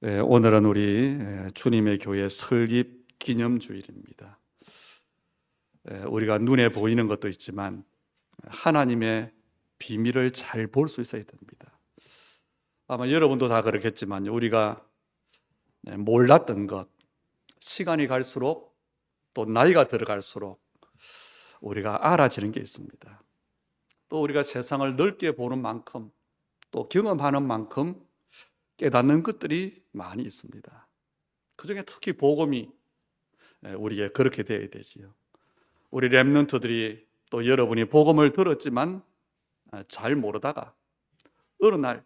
오늘은 우리 주님의 교회 설립 기념주일입니다. 우리가 눈에 보이는 것도 있지만 하나님의 비밀을 잘 볼 수 있어야 됩니다. 아마 여러분도 다 그렇겠지만 우리가 몰랐던 것, 시간이 갈수록 또 나이가 들어갈수록 우리가 알아지는 게 있습니다. 또 우리가 세상을 넓게 보는 만큼 또 경험하는 만큼 깨닫는 것들이 많이 있습니다. 그중에 특히 복음이 우리에게 그렇게 되어야 되지요. 우리 렘넌트들이 또 여러분이 복음을 들었지만 잘 모르다가 어느 날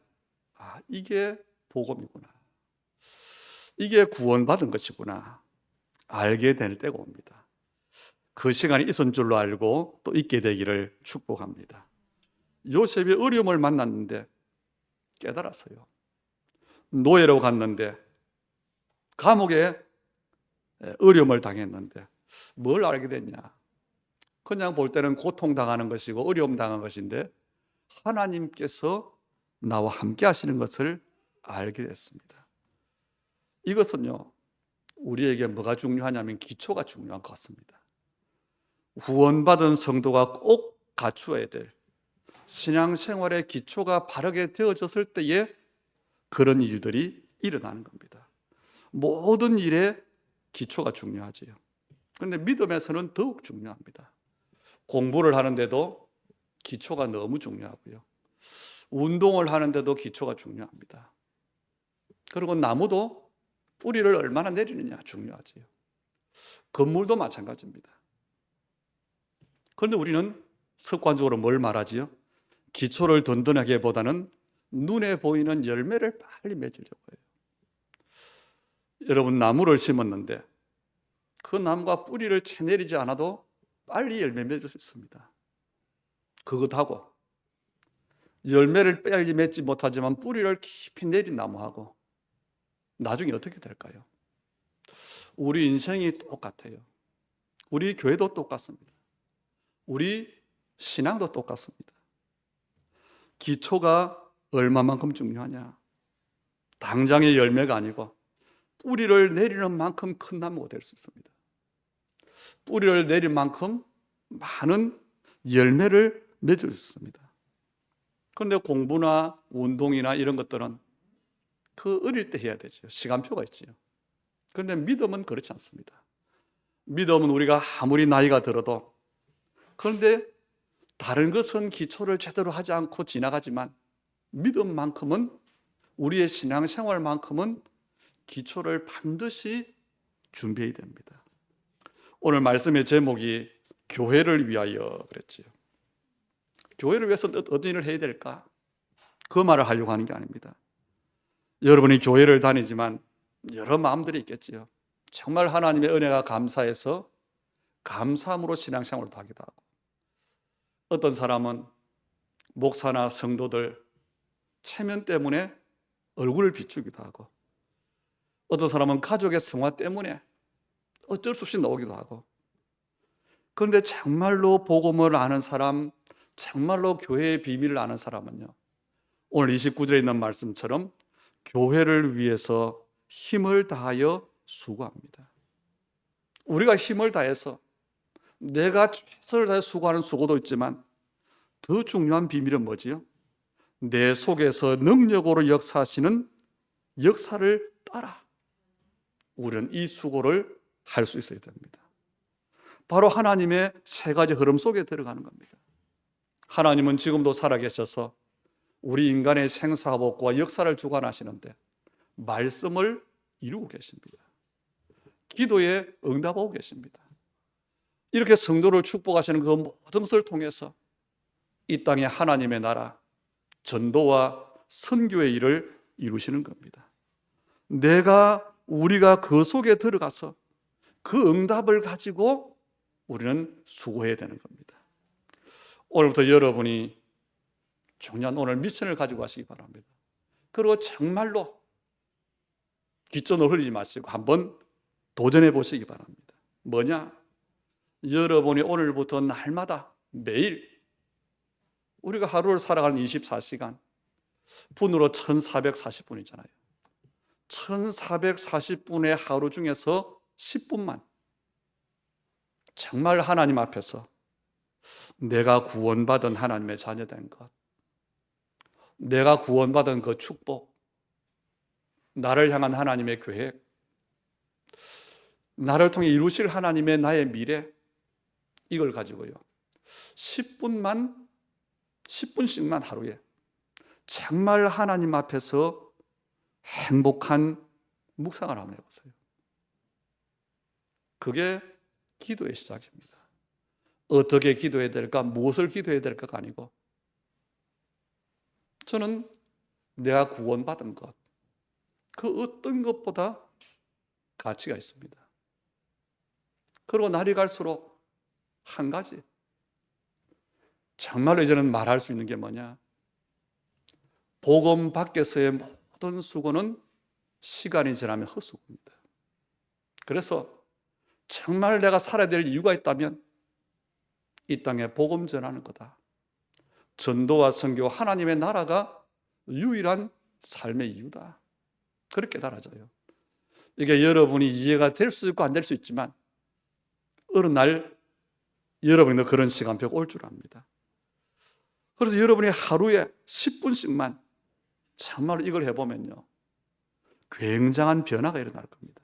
이게 복음이구나, 이게 구원받은 것이구나 알게 될 때가 옵니다. 그 시간이 있은 줄로 알고 또 있게 되기를 축복합니다. 요셉이 어려움을 만났는데 깨달았어요. 노예로 갔는데 감옥에 어려움을 당했는데 뭘 알게 됐냐? 그냥 볼 때는 고통당하는 것이고 어려움 당한 것인데 하나님께서 나와 함께 하시는 것을 알게 됐습니다. 이것은요, 우리에게 뭐가 중요하냐면 기초가 중요한 것 같습니다. 구원받은 성도가 꼭 갖추어야 될 신앙생활의 기초가 바르게 되어졌을 때에 그런 일들이 일어나는 겁니다. 모든 일에 기초가 중요하지요. 그런데 믿음에서는 더욱 중요합니다. 공부를 하는데도 기초가 너무 중요하고요. 운동을 하는데도 기초가 중요합니다. 그리고 나무도 뿌리를 얼마나 내리느냐 중요하지요. 건물도 마찬가지입니다. 그런데 우리는 습관적으로 뭘 말하지요? 기초를 든든하게 보다는 눈에 보이는 열매를 빨리 맺으려고 해요. 여러분, 나무를 심었는데 그 나무가 뿌리를 채 내리지 않아도 빨리 열매 맺을 수 있습니다. 그것하고 열매를 빨리 맺지 못하지만 뿌리를 깊이 내린 나무하고 나중에 어떻게 될까요? 우리 인생이 똑같아요. 우리 교회도 똑같습니다. 우리 신앙도 똑같습니다. 기초가 얼마만큼 중요하냐? 당장의 열매가 아니고 뿌리를 내리는 만큼 큰 나무가 될 수 있습니다. 뿌리를 내린 만큼 많은 열매를 맺을 수 있습니다. 그런데 공부나 운동이나 이런 것들은 그 어릴 때 해야 되죠. 시간표가 있지요. 그런데 믿음은 그렇지 않습니다. 믿음은 우리가 아무리 나이가 들어도, 그런데 다른 것은 기초를 제대로 하지 않고 지나가지만 믿음만큼은, 우리의 신앙생활만큼은 기초를 반드시 준비해야 됩니다. 오늘 말씀의 제목이 교회를 위하여 그랬지요. 교회를 위해서 어떤 일을 해야 될까? 그 말을 하려고 하는 게 아닙니다. 여러분이 교회를 다니지만 여러 마음들이 있겠지요. 정말 하나님의 은혜가 감사해서 감사함으로 신앙생활을 하기도 하고, 어떤 사람은 목사나 성도들 체면 때문에 얼굴을 비추기도 하고, 어떤 사람은 가족의 성화 때문에 어쩔 수 없이 나오기도 하고. 그런데 정말로 복음을 아는 사람, 정말로 교회의 비밀을 아는 사람은요, 오늘 29절에 있는 말씀처럼 교회를 위해서 힘을 다하여 수고합니다. 우리가 힘을 다해서, 내가 최선을 다해 수고하는 수고도 있지만 더 중요한 비밀은 뭐지요? 내 속에서 능력으로 역사하시는 역사를 따라 우리는 이 수고를 할 수 있어야 됩니다. 바로 하나님의 세 가지 흐름 속에 들어가는 겁니다. 하나님은 지금도 살아계셔서 우리 인간의 생사복과 역사를 주관하시는데 말씀을 이루고 계십니다. 기도에 응답하고 계십니다. 이렇게 성도를 축복하시는 그 모든 것을 통해서 이 땅에 하나님의 나라, 전도와 선교의 일을 이루시는 겁니다. 우리가 그 속에 들어가서 그 응답을 가지고 우리는 수고해야 되는 겁니다. 오늘부터 여러분이 중요한 오늘 미션을 가지고 가시기 바랍니다. 그리고 정말로 귓전을 흘리지 마시고 한번 도전해 보시기 바랍니다. 뭐냐? 여러분이 오늘부터 날마다 매일, 우리가 하루를 살아가는 24시간 분으로 1440분이잖아요. 1440분의 하루 중에서 10분만 정말 하나님 앞에서 내가 구원받은 하나님의 자녀된 것, 내가 구원받은 그 축복, 나를 향한 하나님의 계획, 나를 통해 이루실 하나님의 나의 미래, 이걸 가지고요 10분씩만 하루에 정말 하나님 앞에서 행복한 묵상을 한번 해보세요. 그게 기도의 시작입니다. 어떻게 기도해야 될까, 무엇을 기도해야 될까가 아니고, 저는 내가 구원받은 것, 그 어떤 것보다 가치가 있습니다. 그리고 날이 갈수록 한 가지, 정말로 이제는 말할 수 있는 게 뭐냐, 복음 밖에서의 모든 수고는 시간이 지나면 헛수고입니다. 그래서 정말 내가 살아야 될 이유가 있다면 이 땅에 복음 전하는 거다. 전도와 선교, 하나님의 나라가 유일한 삶의 이유다. 그렇게 깨달아져요. 이게 여러분이 이해가 될 수 있고 안 될 수 있지만 어느 날 여러분도 그런 시간표가 올 줄 압니다. 그래서 여러분이 하루에 10분씩만 정말 이걸 해보면요 굉장한 변화가 일어날 겁니다.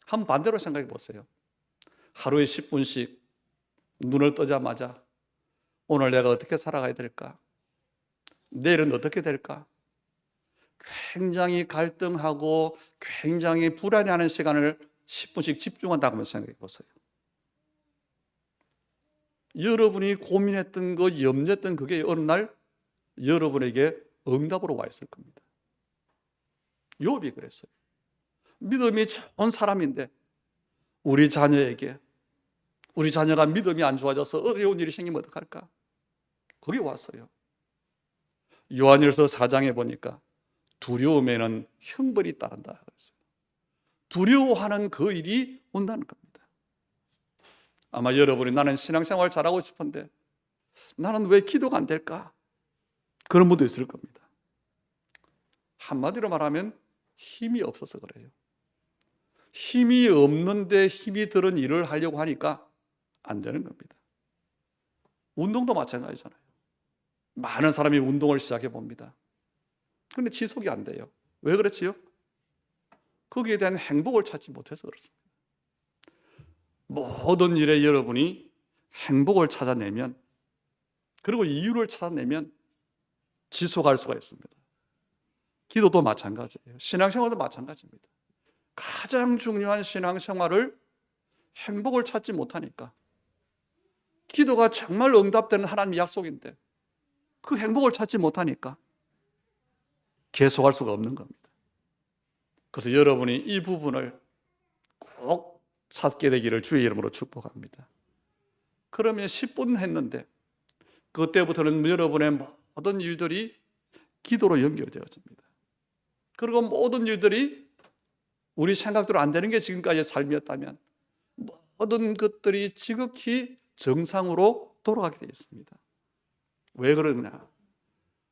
한번 반대로 생각해 보세요. 하루에 10분씩 눈을 뜨자마자 오늘 내가 어떻게 살아가야 될까? 내일은 어떻게 될까? 굉장히 갈등하고 굉장히 불안해하는 시간을 10분씩 집중한다고 생각해 보세요. 여러분이 고민했던 거, 염려했던 그게 어느 날 여러분에게 응답으로 와 있을 겁니다. 욥이 그랬어요. 믿음이 좋은 사람인데 우리 자녀에게, 우리 자녀가 믿음이 안 좋아져서 어려운 일이 생기면 어떡할까? 거기 왔어요. 요한일서 4장에 보니까 두려움에는 형벌이 따른다 그랬어요. 두려워하는 그 일이 온다는 겁니다. 아마 여러분이 나는 신앙생활 잘하고 싶은데 나는 왜 기도가 안 될까? 그런 분도 있을 겁니다. 한마디로 말하면 힘이 없어서 그래요. 힘이 없는데 힘이 들은 일을 하려고 하니까 안 되는 겁니다. 운동도 마찬가지잖아요. 많은 사람이 운동을 시작해 봅니다. 그런데 지속이 안 돼요. 왜 그렇지요? 거기에 대한 행복을 찾지 못해서 그렇습니다. 모든 일에 여러분이 행복을 찾아내면, 그리고 이유를 찾아내면 지속할 수가 있습니다. 기도도 마찬가지예요. 신앙생활도 마찬가지입니다. 가장 중요한 신앙생활을 행복을 찾지 못하니까, 기도가 정말 응답되는 하나님의 약속인데 그 행복을 찾지 못하니까 계속할 수가 없는 겁니다. 그래서 여러분이 이 부분을 꼭 찾게 되기를 주의 이름으로 축복합니다. 그러면 10분 했는데 그때부터는 여러분의 모든 일들이 기도로 연결되어집니다. 그리고 모든 일들이 우리 생각대로 안 되는 게 지금까지의 삶이었다면 모든 것들이 지극히 정상으로 돌아가게 되어 있습니다. 왜 그러냐?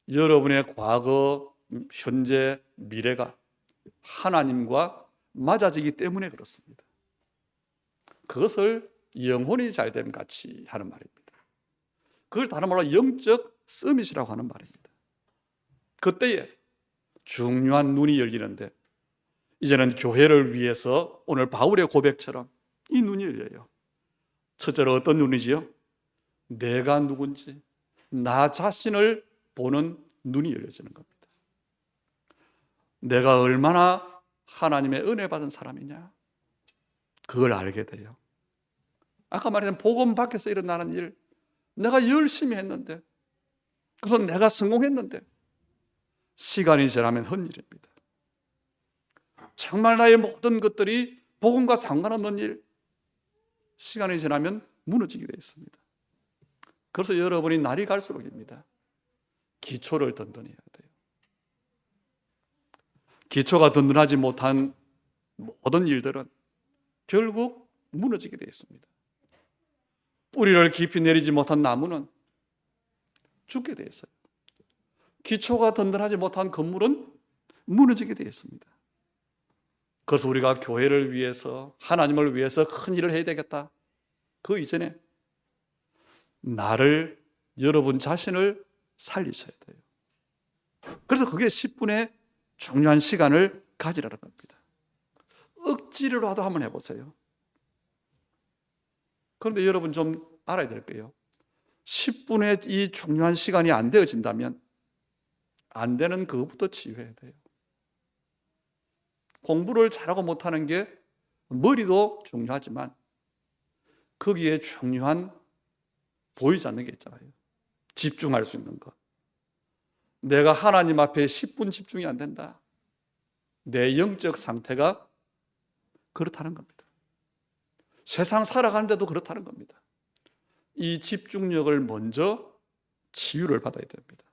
여러분의 과거, 현재, 미래가 하나님과 맞아지기 때문에 그렇습니다. 그것을 영혼이 잘됨 같이 하는 말입니다. 그걸 다른 말로 영적 서밋이라고 하는 말입니다. 그때에 중요한 눈이 열리는데, 이제는 교회를 위해서 오늘 바울의 고백처럼 이 눈이 열려요. 첫째로 어떤 눈이지요? 내가 누군지, 나 자신을 보는 눈이 열려지는 겁니다. 내가 얼마나 하나님의 은혜 받은 사람이냐, 그걸 알게 돼요. 아까 말했던 복음 밖에서 일어나는 일, 내가 열심히 했는데, 그래서 내가 성공했는데 시간이 지나면 헛일입니다. 정말 나의 모든 것들이 복음과 상관없는 일, 시간이 지나면 무너지게 되어 있습니다. 그래서 여러분이 날이 갈수록입니다. 기초를 든든해야 돼요. 기초가 든든하지 못한 모든 일들은 결국 무너지게 되어 있습니다. 뿌리를 깊이 내리지 못한 나무는 죽게 되어 있어요. 기초가 든든하지 못한 건물은 무너지게 되어 있습니다. 그래서 우리가 교회를 위해서, 하나님을 위해서 큰 일을 해야 되겠다. 그 이전에 나를, 여러분 자신을 살리셔야 돼요. 그래서 그게 10분의 중요한 시간을 가지라는 겁니다. 억지로라도 한번 해보세요. 그런데 여러분 좀 알아야 될 거예요. 10분의 이 중요한 시간이 안 되어진다면 안 되는 그것부터 치유해야 돼요. 공부를 잘하고 못하는 게 머리도 중요하지만 거기에 중요한 보이지 않는 게 있잖아요. 집중할 수 있는 것. 내가 하나님 앞에 10분 집중이 안 된다. 내 영적 상태가 그렇다는 겁니다. 세상 살아가는데도 그렇다는 겁니다. 이 집중력을 먼저 치유를 받아야 됩니다.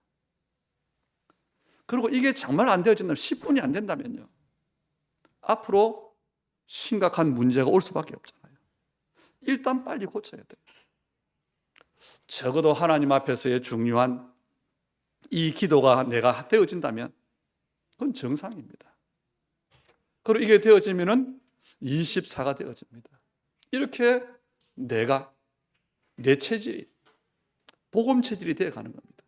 그리고 이게 정말 안 되어진다면 10분이 안 된다면요. 앞으로 심각한 문제가 올 수밖에 없잖아요. 일단 빨리 고쳐야 돼요. 적어도 하나님 앞에서의 중요한 이 기도가 내가 되어진다면 그건 정상입니다. 그리고 이게 되어지면은 24가 되어집니다. 이렇게 내가 내 체질이 복음 체질이 되어 가는 겁니다.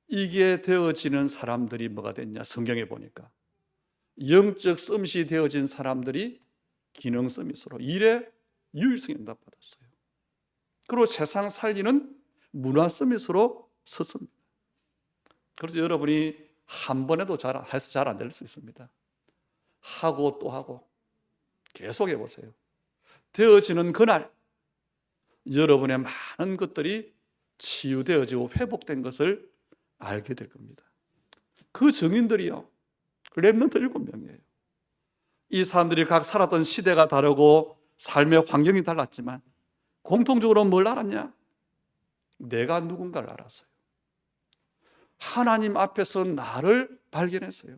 이게 되어지는 사람들이 뭐가 됐냐? 성경에 보니까 영적 서밋이 되어진 사람들이 기능 서밋으로 일에 유일성 응답받았어요. 그리고 세상 살리는 문화 서밋으로 섰습니다. 그래서 여러분이 한 번에도 해서 잘 안 될 수 있습니다. 하고 또 하고 계속 해보세요. 되어지는 그날 여러분의 많은 것들이 치유되어지고 회복된 것을 알게 될 겁니다. 그 증인들이요, 렘넌트 7명이에요. 이 사람들이 각 살았던 시대가 다르고 삶의 환경이 달랐지만 공통적으로 뭘 알았냐? 내가 누군가를 알았어요. 하나님 앞에서 나를 발견했어요.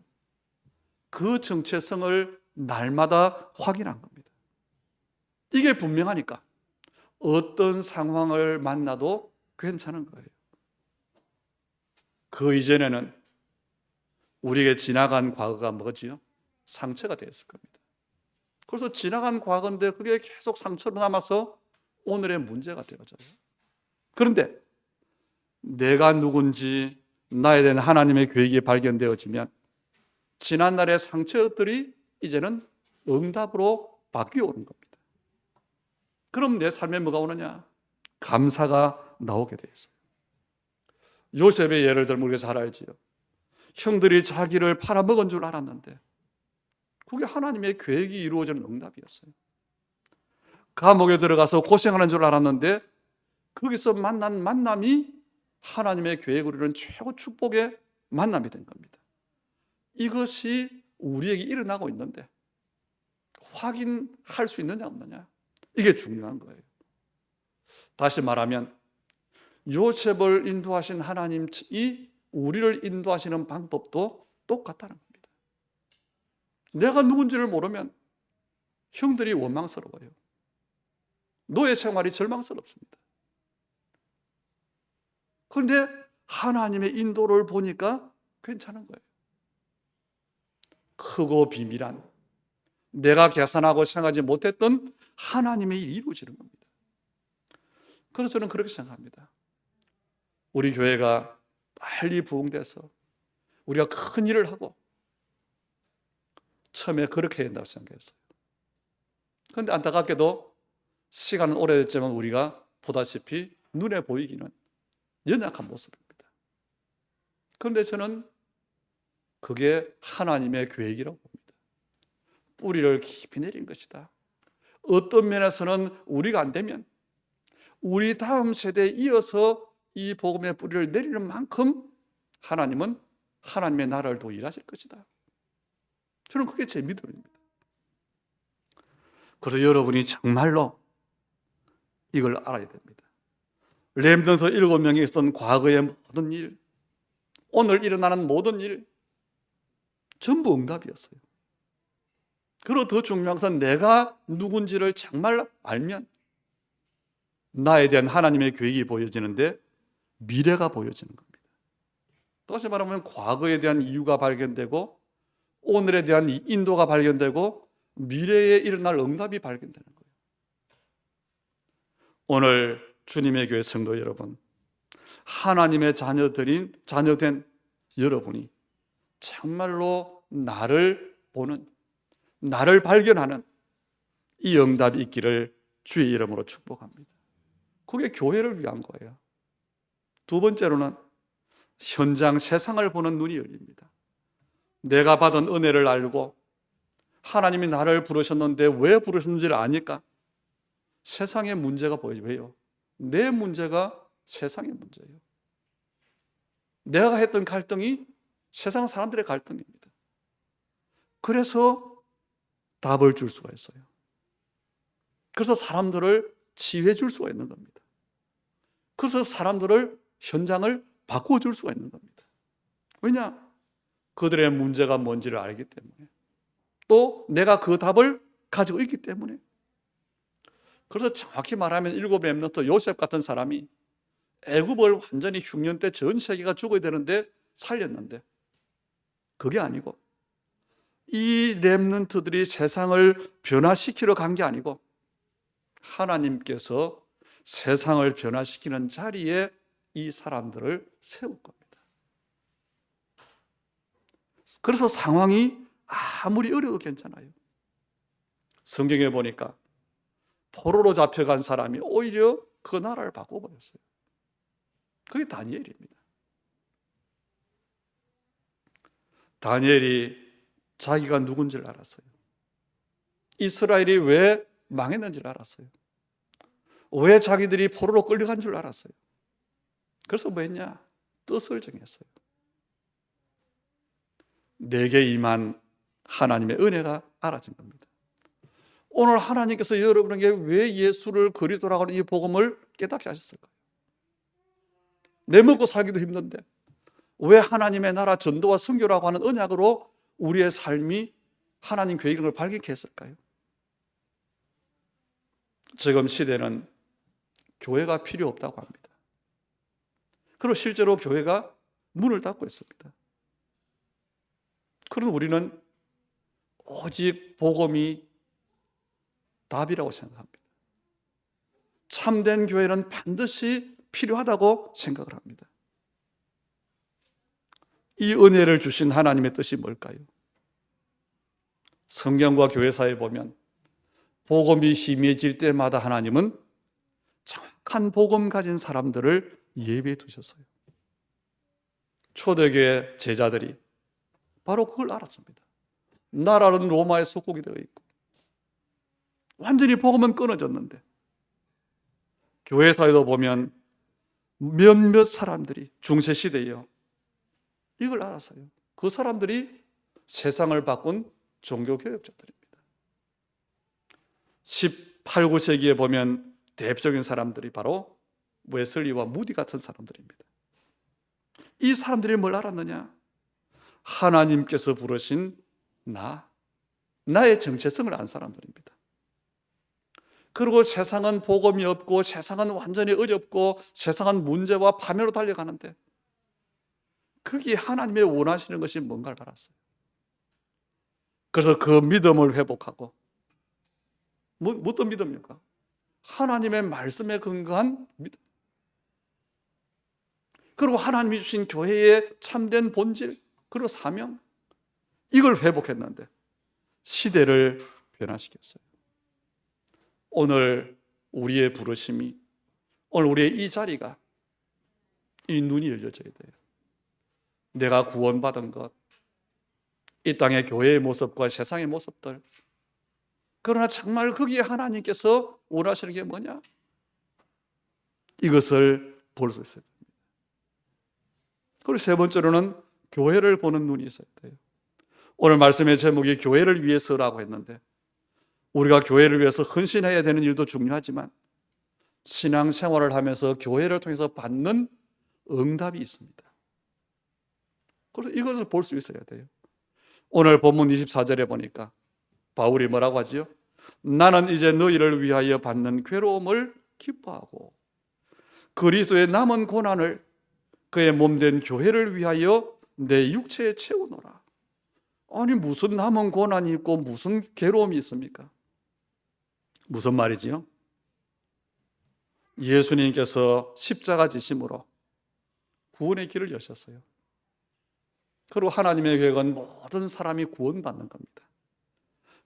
그 정체성을 날마다 확인한 겁니다. 이게 분명하니까 어떤 상황을 만나도 괜찮은 거예요. 그 이전에는 우리에게 지나간 과거가 뭐지요? 상처가 되었을 겁니다. 그래서 지나간 과거인데 그게 계속 상처로 남아서 오늘의 문제가 되어져요. 그런데 내가 누군지 나에 대한 하나님의 계획이 발견되어지면 지난날의 상처들이 이제는 응답으로 바뀌어 오는 겁니다. 그럼 내 삶에 뭐가 오느냐? 감사가 나오게 되어 있어요. 요셉의 예를 들면 우리가 잘 알지요. 형들이 자기를 팔아먹은 줄 알았는데 그게 하나님의 계획이 이루어지는 응답이었어요. 감옥에 들어가서 고생하는 줄 알았는데 거기서 만난 만남이 하나님의 계획으로 이루는 최고 축복의 만남이 된 겁니다. 이것이 우리에게 일어나고 있는데 확인할 수 있느냐 없느냐, 이게 중요한 거예요. 다시 말하면 요셉을 인도하신 하나님이 우리를 인도하시는 방법도 똑같다는 겁니다. 내가 누군지를 모르면 형들이 원망스러워요. 노예 생활이 절망스럽습니다. 그런데 하나님의 인도를 보니까 괜찮은 거예요. 크고 비밀한, 내가 계산하고 생각하지 못했던 하나님의 일이 이루어지는 겁니다. 그래서 저는 그렇게 생각합니다. 우리 교회가 빨리 부흥돼서 우리가 큰 일을 하고, 처음에 그렇게 해야 된다고 생각했어요. 그런데 안타깝게도 시간은 오래됐지만 우리가 보다시피 눈에 보이기는 연약한 모습입니다. 그런데 저는 그게 하나님의 계획이라고 봅니다. 뿌리를 깊이 내린 것이다. 어떤 면에서는 우리가 안 되면 우리 다음 세대에 이어서 이 복음의 뿌리를 내리는 만큼 하나님은 하나님의 나라를 더 일하실 것이다. 저는 그게 제 믿음입니다. 그래서 여러분이 정말로 이걸 알아야 됩니다. 렘넌트 7명이 있었던 과거의 모든 일, 오늘 일어나는 모든 일 전부 응답이었어요. 그리고 더 중요한 것은 내가 누군지를 정말 알면 나에 대한 하나님의 계획이 보여지는데 미래가 보여지는 겁니다. 다시 말하면 과거에 대한 이유가 발견되고 오늘에 대한 이 인도가 발견되고 미래에 일어날 응답이 발견되는 거예요. 오늘 주님의 교회 성도 여러분, 하나님의 자녀된 여러분이 정말로 나를 보는, 나를 발견하는 이 응답이 있기를 주의 이름으로 축복합니다. 그게 교회를 위한 거예요. 두 번째로는 현장 세상을 보는 눈이 열립니다. 내가 받은 은혜를 알고 하나님이 나를 부르셨는데 왜 부르셨는지를 아니까 세상의 문제가 보여요. 왜요? 내 문제가 세상의 문제예요. 내가 했던 갈등이 세상 사람들의 갈등입니다. 그래서 답을 줄 수가 있어요. 그래서 사람들을 치유해 줄 수가 있는 겁니다. 그래서 사람들을, 현장을 바꿔줄 수가 있는 겁니다. 왜냐? 그들의 문제가 뭔지를 알기 때문에, 또 내가 그 답을 가지고 있기 때문에. 그래서 정확히 말하면 일곱 렘넌트 요셉 같은 사람이 애굽을 완전히 흉년 때 전 세계가 죽어야 되는데 살렸는데, 그게 아니고 이 렘넌트들이 세상을 변화시키러 간 게 아니고 하나님께서 세상을 변화시키는 자리에 이 사람들을 세울 겁니다. 그래서 상황이 아무리 어려워도 괜찮아요. 성경에 보니까 포로로 잡혀간 사람이 오히려 그 나라를 바꿔버렸어요. 그게 다니엘입니다. 다니엘이 자기가 누군지를 알았어요. 이스라엘이 왜 망했는지를 알았어요. 왜 자기들이 포로로 끌려간 줄 알았어요. 그래서 뭐 했냐? 뜻을 정했어요. 내게 임한 하나님의 은혜가 알아진 겁니다. 오늘 하나님께서 여러분에게 왜 예수를 그리스도라고 하는 이 복음을 깨닫게 하셨을까요? 내 먹고 살기도 힘든데 왜 하나님의 나라 전도와 선교라고 하는 언약으로 우리의 삶이 하나님 계획을 발견케 했을까요? 지금 시대는 교회가 필요 없다고 합니다. 그리고 실제로 교회가 문을 닫고 있습니다. 그런 우리는 오직 복음이 답이라고 생각합니다. 참된 교회는 반드시 필요하다고 생각을 합니다. 이 은혜를 주신 하나님의 뜻이 뭘까요? 성경과 교회사에 보면 복음이 희미해질 때마다 하나님은 정확한 복음 가진 사람들을 예비해 두셨어요. 초대교회 제자들이 바로 그걸 알았습니다. 나라는 로마에 속국이 되어 있고 완전히 복음은 끊어졌는데, 교회사에도 보면 몇몇 사람들이 중세시대에요, 이걸 알았어요. 그 사람들이 세상을 바꾼 종교개혁자들입니다. 18, 9세기에 보면 대표적인 사람들이 바로 웨슬리와 무디 같은 사람들입니다. 이 사람들이 뭘 알았느냐? 하나님께서 부르신 나의 정체성을 안 사람들입니다. 그리고 세상은 복음이 없고 세상은 완전히 어렵고 세상은 문제와 파멸로 달려가는데 그게 하나님의 원하시는 것이 뭔가를 알았어요. 그래서 그 믿음을 회복하고, 어떤 믿음입니까? 하나님의 말씀에 근거한 믿음. 그리고 하나님이 주신 교회의 참된 본질, 그리고 사명, 이걸 회복했는데 시대를 변화시켰어요. 오늘 우리의 부르심이, 오늘 우리의 이 자리가, 이 눈이 열려져야 돼요. 내가 구원받은 것, 이 땅의 교회의 모습과 세상의 모습들, 그러나 정말 거기에 하나님께서 원하시는 게 뭐냐? 이것을 볼 수 있어야 됩니다. 그리고 세 번째로는 교회를 보는 눈이 있어야 돼요. 오늘 말씀의 제목이 교회를 위해서라고 했는데, 우리가 교회를 위해서 헌신해야 되는 일도 중요하지만 신앙생활을 하면서 교회를 통해서 받는 응답이 있습니다. 그래서 이것을 볼 수 있어야 돼요. 오늘 본문 24절에 보니까 바울이 뭐라고 하지요? 나는 이제 너희를 위하여 받는 괴로움을 기뻐하고 그리스도의 남은 고난을 그의 몸된 교회를 위하여 내 육체에 채우노라. 아니 무슨 남은 고난이 있고 무슨 괴로움이 있습니까? 무슨 말이지요? 예수님께서 십자가 지심으로 구원의 길을 여셨어요. 그리고 하나님의 계획은 모든 사람이 구원받는 겁니다.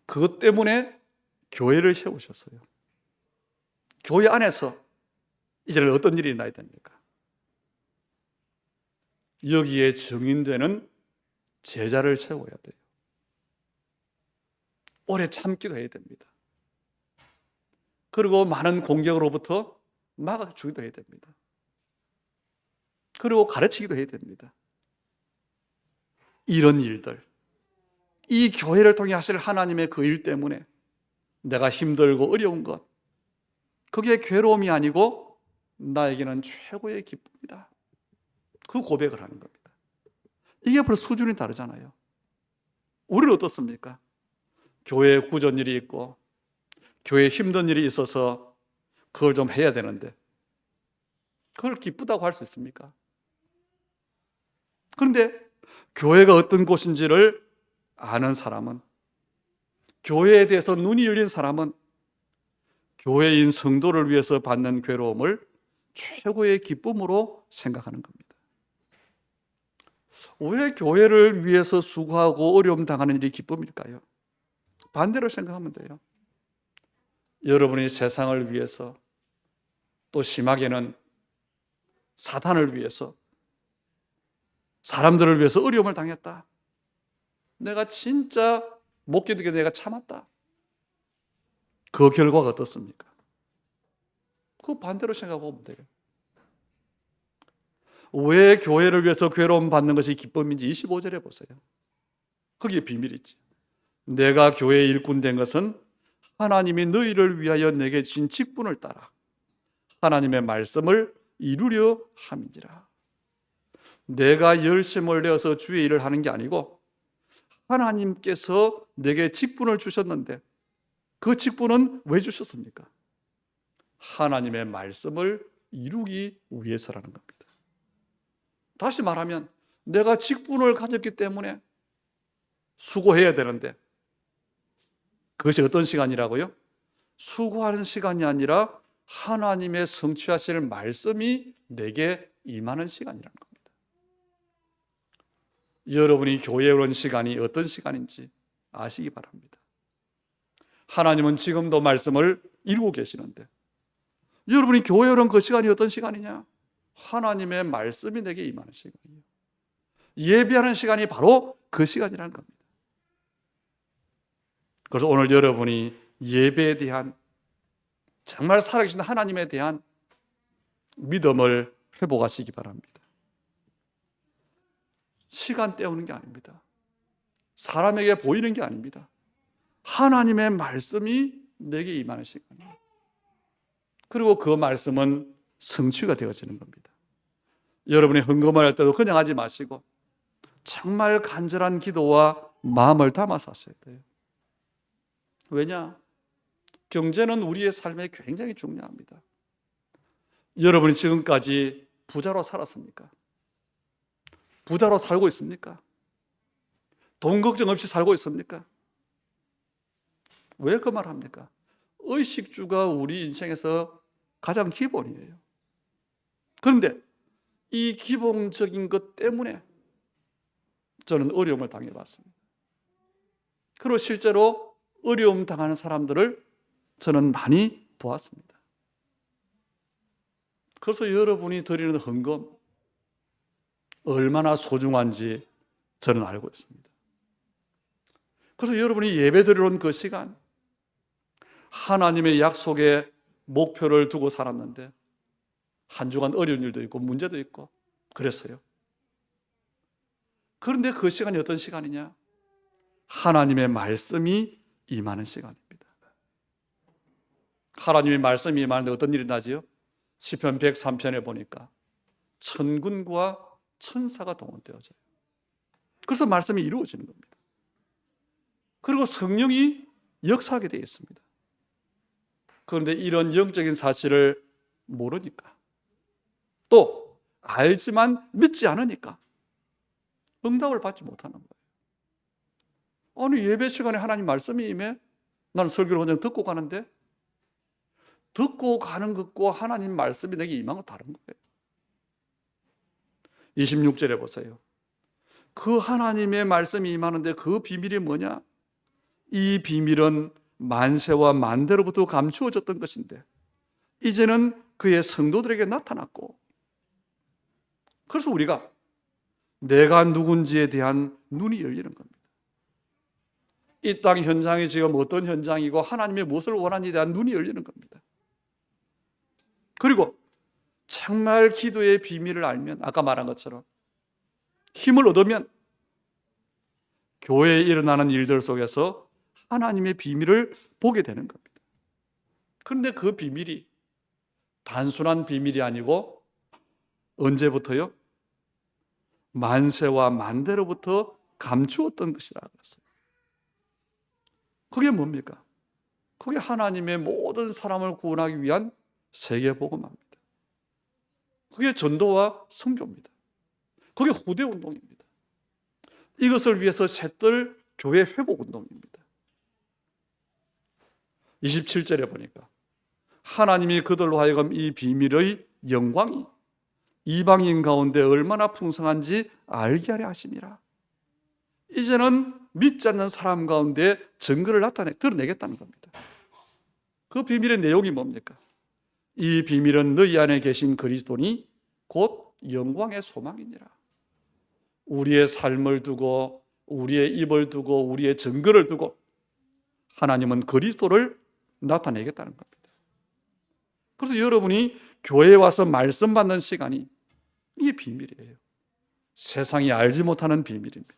그것 때문에 교회를 세우셨어요. 교회 안에서 이제는 어떤 일이 나야 됩니까? 여기에 증인되는 제자를 세워야 돼요. 오래 참기도 해야 됩니다. 그리고 많은 공격으로부터 막아주기도 해야 됩니다. 그리고 가르치기도 해야 됩니다. 이런 일들, 이 교회를 통해 하실 하나님의 그 일 때문에 내가 힘들고 어려운 것, 그게 괴로움이 아니고 나에게는 최고의 기쁨이다. 그 고백을 하는 겁니다. 이게 벌써 수준이 다르잖아요. 우리는 어떻습니까? 교회에 굳은 일이 있고 교회에 힘든 일이 있어서 그걸 좀 해야 되는데 그걸 기쁘다고 할 수 있습니까? 그런데 교회가 어떤 곳인지를 아는 사람은, 교회에 대해서 눈이 열린 사람은 교회인 성도를 위해서 받는 괴로움을 최고의 기쁨으로 생각하는 겁니다. 왜 교회를 위해서 수고하고 어려움 당하는 일이 기쁨일까요? 반대로 생각하면 돼요. 여러분이 세상을 위해서, 또 심하게는 사탄을 위해서, 사람들을 위해서 어려움을 당했다. 내가 진짜 못 견디게 내가 참았다. 그 결과가 어떻습니까? 그 반대로 생각해 보면 돼요. 왜 교회를 위해서 괴로움 받는 것이 기쁨인지 25절에 보세요. 거기에 비밀이 있지. 내가 교회의 일꾼 된 것은 하나님이 너희를 위하여 내게 주신 직분을 따라 하나님의 말씀을 이루려 함인지라. 내가 열심을 내어서 주의 일을 하는 게 아니고 하나님께서 내게 직분을 주셨는데 그 직분은 왜 주셨습니까? 하나님의 말씀을 이루기 위해서라는 겁니다. 다시 말하면 내가 직분을 가졌기 때문에 수고해야 되는데 그것이 어떤 시간이라고요? 수고하는 시간이 아니라 하나님의 성취하실 말씀이 내게 임하는 시간이라는 겁니다. 여러분이 교회에 오는 시간이 어떤 시간인지 아시기 바랍니다. 하나님은 지금도 말씀을 이루고 계시는데 여러분이 교회에 오는 그 시간이 어떤 시간이냐? 하나님의 말씀이 내게 임하는 시간이에요. 예배하는 시간이 바로 그 시간이라는 겁니다. 그래서 오늘 여러분이 예배에 대한, 정말 살아계신 하나님에 대한 믿음을 회복하시기 바랍니다. 시간 때우는 게 아닙니다. 사람에게 보이는 게 아닙니다. 하나님의 말씀이 내게 임하는 시간이에요. 그리고 그 말씀은 성취가 되어지는 겁니다. 여러분이 헌금을 할 때도 그냥 하지 마시고 정말 간절한 기도와 마음을 담아서 하셔야 돼요. 왜냐? 경제는 우리의 삶에 굉장히 중요합니다. 여러분이 지금까지 부자로 살았습니까? 부자로 살고 있습니까? 돈 걱정 없이 살고 있습니까? 왜 그 말 합니까? 의식주가 우리 인생에서 가장 기본이에요. 그런데 이 기본적인 것 때문에 저는 어려움을 당해봤습니다. 그리고 실제로 어려움 당하는 사람들을 저는 많이 보았습니다. 그래서 여러분이 드리는 헌금 얼마나 소중한지 저는 알고 있습니다. 그래서 여러분이 예배 드리러 온 그 시간, 하나님의 약속에 목표를 두고 살았는데 한 주간 어려운 일도 있고 문제도 있고 그랬어요. 그런데 그 시간이 어떤 시간이냐? 하나님의 말씀이 임하는 시간입니다. 하나님의 말씀이 임하는데 어떤 일이 나지요? 시편 103편에 보니까 천군과 천사가 동원되어져요. 그래서 말씀이 이루어지는 겁니다. 그리고 성령이 역사하게 되어 있습니다. 그런데 이런 영적인 사실을 모르니까, 또 알지만 믿지 않으니까 응답을 받지 못하는 거예요. 아니, 예배 시간에 하나님 말씀이 임해? 나는 설교를 그냥 듣고 가는데, 듣고 가는 것과 하나님 말씀이 내게 임한 건 다른 거예요. 26절에 보세요. 그 하나님의 말씀이 임하는데 그 비밀이 뭐냐? 이 비밀은 만세와 만대로부터 감추어졌던 것인데 이제는 그의 성도들에게 나타났고, 그래서 우리가 내가 누군지에 대한 눈이 열리는 겁니다. 이 땅 현장이 지금 어떤 현장이고 하나님이 무엇을 원하는지에 대한 눈이 열리는 겁니다. 그리고 정말 기도의 비밀을 알면, 아까 말한 것처럼 힘을 얻으면 교회에 일어나는 일들 속에서 하나님의 비밀을 보게 되는 겁니다. 그런데 그 비밀이 단순한 비밀이 아니고 언제부터요? 만세와 만대로부터 감추었던 것이라 그랬어요. 그게 뭡니까? 그게 하나님의 모든 사람을 구원하기 위한 세계복음화입니다. 그게 전도와 선교입니다. 그게 후대 운동입니다. 이것을 위해서 셋들 교회 회복 운동입니다. 27절에 보니까 하나님이 그들로 하여금 이 비밀의 영광이 이방인 가운데 얼마나 풍성한지 알게 하려 하심이라. 이제는 믿지 않는 사람 가운데 증거를 드러내겠다는 겁니다. 그 비밀의 내용이 뭡니까? 이 비밀은 너희 안에 계신 그리스도니 곧 영광의 소망이니라. 우리의 삶을 두고, 우리의 입을 두고, 우리의 증거를 두고 하나님은 그리스도를 나타내겠다는 겁니다. 그래서 여러분이 교회에 와서 말씀 받는 시간이 이게 비밀이에요. 세상이 알지 못하는 비밀입니다.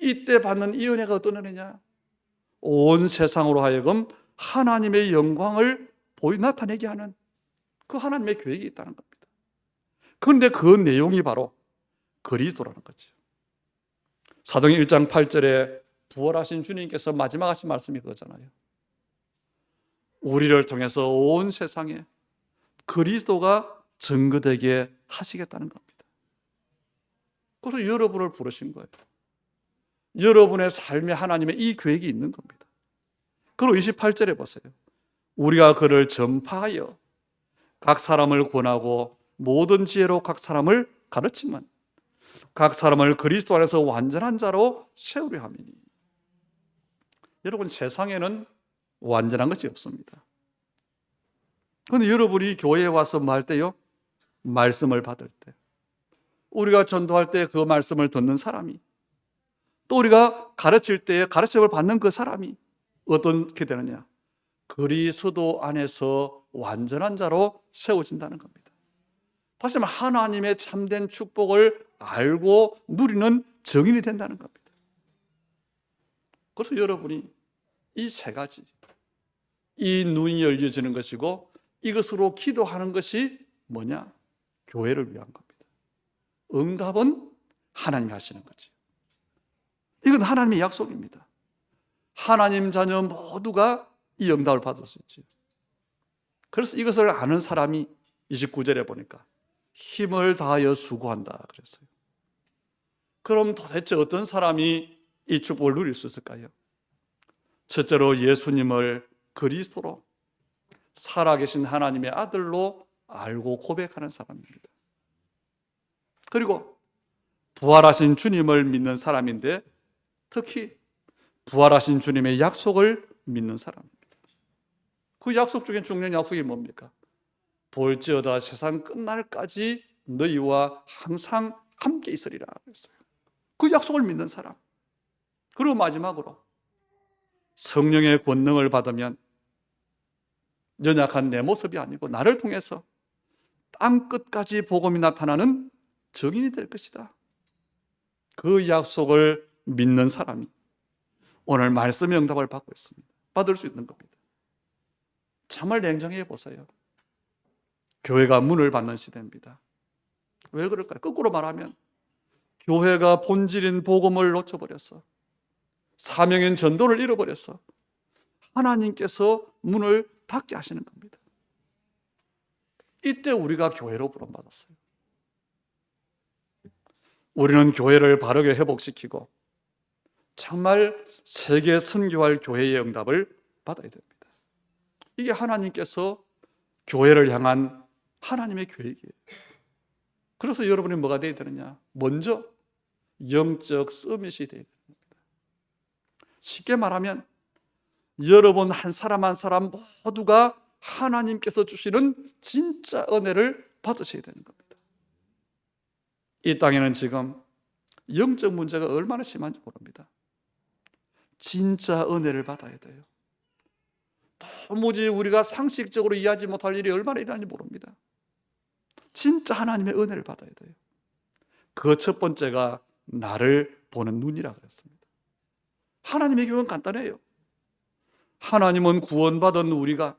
이때 받는 이 은혜가 어떤 은혜냐? 온 세상으로 하여금 하나님의 영광을 나타내게 하는 그 하나님의 계획이 있다는 겁니다. 그런데 그 내용이 바로 그리스도라는 거죠. 사도행 1장 8절에 부활하신 주님께서 마지막 하신 말씀이 그거잖아요. 우리를 통해서 온 세상에 그리스도가 증거되게 하시겠다는 겁니다. 그래서 여러분을 부르신 거예요. 여러분의 삶에 하나님의 이 계획이 있는 겁니다. 그리고 28절에 보세요. 우리가 그를 전파하여 각 사람을 권하고 모든 지혜로 각 사람을 가르치면 각 사람을 그리스도 안에서 완전한 자로 세우려 함이니. 여러분, 세상에는 완전한 것이 없습니다. 그런데 여러분이 교회에 와서 뭐 할 때요? 말씀을 받을 때, 우리가 전도할 때 그 말씀을 듣는 사람이, 또 우리가 가르칠 때 가르침을 받는 그 사람이 어떻게 되느냐? 그리스도 안에서 완전한 자로 세워진다는 겁니다. 다시 말하면 하나님의 참된 축복을 알고 누리는 증인이 된다는 겁니다. 그래서 여러분이 이 세 가지, 이 눈이 열려지는 것이고 이것으로 기도하는 것이 뭐냐? 교회를 위한 겁니다. 응답은 하나님이 하시는 거죠. 이건 하나님의 약속입니다. 하나님 자녀 모두가 이 응답을 받을 수 있죠. 그래서 이것을 아는 사람이 29절에 보니까 힘을 다하여 수고한다 그랬어요. 그럼 도대체 어떤 사람이 이 축복을 누릴 수 있을까요? 첫째로 예수님을 그리스도로, 살아계신 하나님의 아들로 알고 고백하는 사람입니다. 그리고 부활하신 주님을 믿는 사람인데 특히 부활하신 주님의 약속을 믿는 사람입니다. 그 약속 중에 중요한 약속이 뭡니까? 볼지어다 세상 끝날까지 너희와 항상 함께 있으리라 그랬어요. 그 약속을 믿는 사람. 그리고 마지막으로 성령의 권능을 받으면 연약한 내 모습이 아니고 나를 통해서 땅 끝까지 복음이 나타나는 증인이 될 것이다. 그 약속을 믿는 사람이 오늘 말씀의 응답을 받고 있습니다. 받을 수 있는 겁니다. 정말 냉정해 보세요. 교회가 문을 닫는 시대입니다. 왜 그럴까요? 거꾸로 말하면 교회가 본질인 복음을 놓쳐버렸어. 사명인 전도를 잃어버렸어. 하나님께서 문을 닫게 하시는 겁니다. 이때 우리가 교회로 부름받았어요. 우리는 교회를 바르게 회복시키고 정말 세계 선교할 교회의 응답을 받아야 됩니다. 이게 하나님께서 교회를 향한 하나님의 계획이에요. 그래서 여러분이 뭐가 되어야 되느냐? 먼저 영적 서밋이 되어야 됩니다. 쉽게 말하면 여러분 한 사람 한 사람 모두가 하나님께서 주시는 진짜 은혜를 받으셔야 되는 겁니다. 이 땅에는 지금 영적 문제가 얼마나 심한지 모릅니다. 진짜 은혜를 받아야 돼요. 도무지 우리가 상식적으로 이해하지 못할 일이 얼마나 일어나는지 모릅니다. 진짜 하나님의 은혜를 받아야 돼요. 그 첫 번째가 나를 보는 눈이라고 했습니다. 하나님의 교회는 간단해요. 하나님은 구원받은 우리가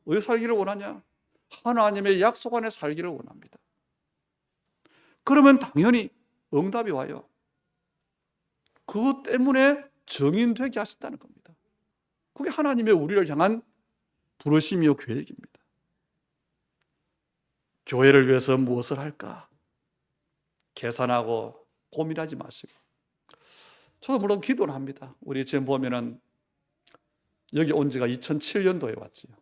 왜 살기를 원하냐? 하나님의 약속 안에 살기를 원합니다. 그러면 당연히 응답이 와요. 그것 때문에 정인되게 하신다는 겁니다. 그게 하나님의 우리를 향한 부르심이요 계획입니다. 교회를 위해서 무엇을 할까? 계산하고 고민하지 마시고. 저도 물론 기도는 합니다. 우리 지금 보면은 여기 온 지가 2007년도에 왔지요.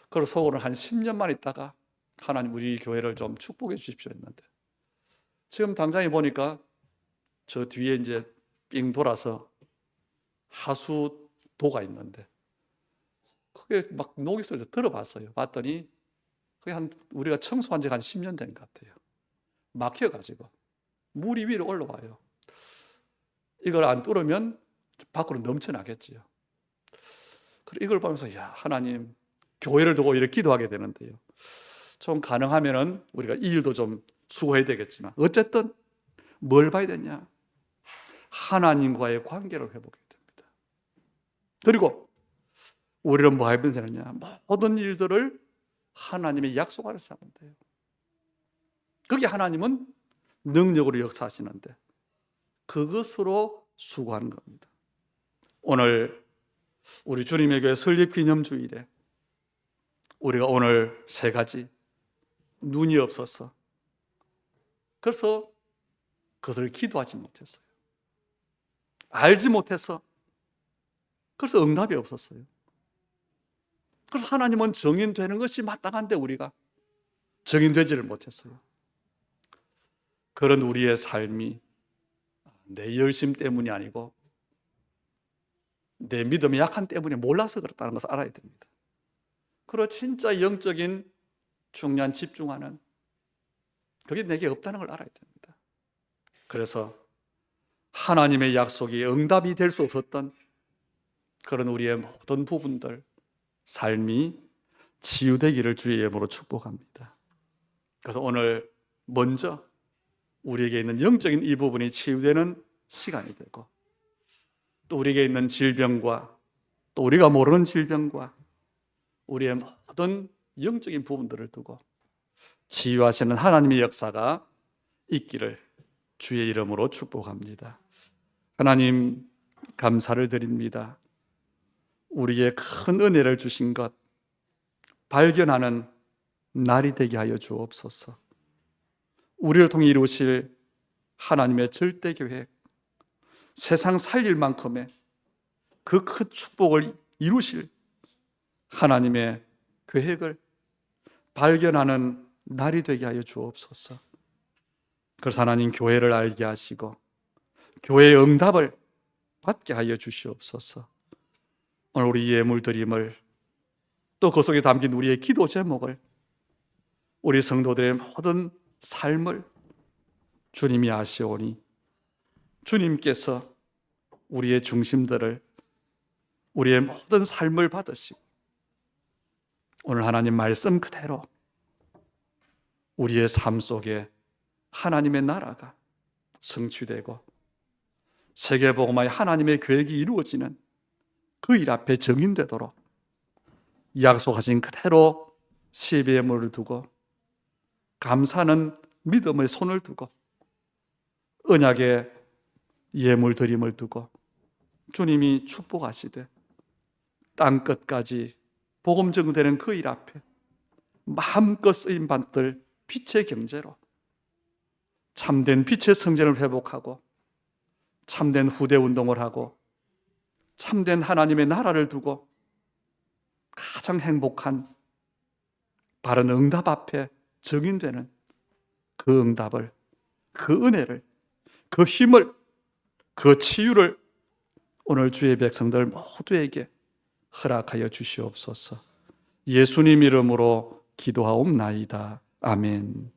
그래서 속으로 한 10년만 있다가 하나님 우리 교회를 좀 축복해 주십시오 했는데 지금 당장에 보니까 저 뒤에 이제 삥 돌아서 하수도가 있는데 그게 막 녹이 슬 들어봤어요. 봤더니 그게 우리가 청소한 지가 한 10년 된 것 같아요. 막혀가지고 물이 위로 올라와요. 이걸 안 뚫으면 밖으로 넘쳐나겠지요. 그리고 이걸 보면서 야 하나님 교회를 두고 이렇게 기도하게 되는데요. 좀 가능하면은 우리가 이 일도 좀 수고해야 되겠지만 어쨌든 뭘 봐야 되냐? 하나님과의 관계를 회복해야 됩니다. 그리고 우리는 뭐 해야 되느냐? 모든 일들을 하나님의 약속 안에서 하면 돼요. 그게 하나님은 능력으로 역사하시는데 그것으로 수고하는 겁니다. 오늘 우리 주님의 교회 설립기념주일에 우리가 오늘 세 가지 눈이 없어서 그래서 그것을 기도하지 못했어요. 알지 못해서 그래서 응답이 없었어요. 그래서 하나님은 정인되는 것이 마땅한데 우리가 정인되지를 못했어요. 그런 우리의 삶이 내 열심 때문이 아니고 내 믿음의 약한 때문에 몰라서 그렇다는 것을 알아야 됩니다. 그리고 진짜 영적인 중요한 집중하는 그게 내게 없다는 걸 알아야 됩니다. 그래서 하나님의 약속이 응답이 될 수 없었던 그런 우리의 모든 부분들 삶이 치유되기를 주의 이름으로 축복합니다. 그래서 오늘 먼저 우리에게 있는 영적인 이 부분이 치유되는 시간이 되고 또 우리에게 있는 질병과 또 우리가 모르는 질병과 우리의 모든 영적인 부분들을 두고 치유하시는 하나님의 역사가 있기를 주의 이름으로 축복합니다. 하나님 감사를 드립니다. 우리에게 큰 은혜를 주신 것 발견하는 날이 되게 하여 주옵소서. 우리를 통해 이루실 하나님의 절대 계획, 세상 살릴 만큼의 그 큰 축복을 이루실 하나님의 계획을 발견하는 날이 되게 하여 주옵소서. 그래서 하나님 교회를 알게 하시고 교회의 응답을 받게 하여 주시옵소서. 오늘 우리 예물드림을 또 그 속에 담긴 우리의 기도 제목을 우리 성도들의 모든 삶을 주님이 아시오니 주님께서 우리의 중심들을 우리의 모든 삶을 받으시고 오늘 하나님 말씀 그대로 우리의 삶 속에 하나님의 나라가 성취되고 세계복음화의 하나님의 계획이 이루어지는 그 일 앞에 정인되도록 약속하신 그대로 예물을 두고 감사하는 믿음의 손을 두고 언약의 예물 드림을 두고 주님이 축복하시되 땅끝까지 복음 전되는 그 일 앞에 마음껏 쓰임 받들 빛의 경제로 참된 빛의 성전을 회복하고 참된 후대 운동을 하고 참된 하나님의 나라를 두고 가장 행복한 바른 응답 앞에 증인되는 그 응답을, 그 은혜를, 그 힘을, 그 치유를 오늘 주의 백성들 모두에게 허락하여 주시옵소서. 예수님 이름으로 기도하옵나이다. 아멘.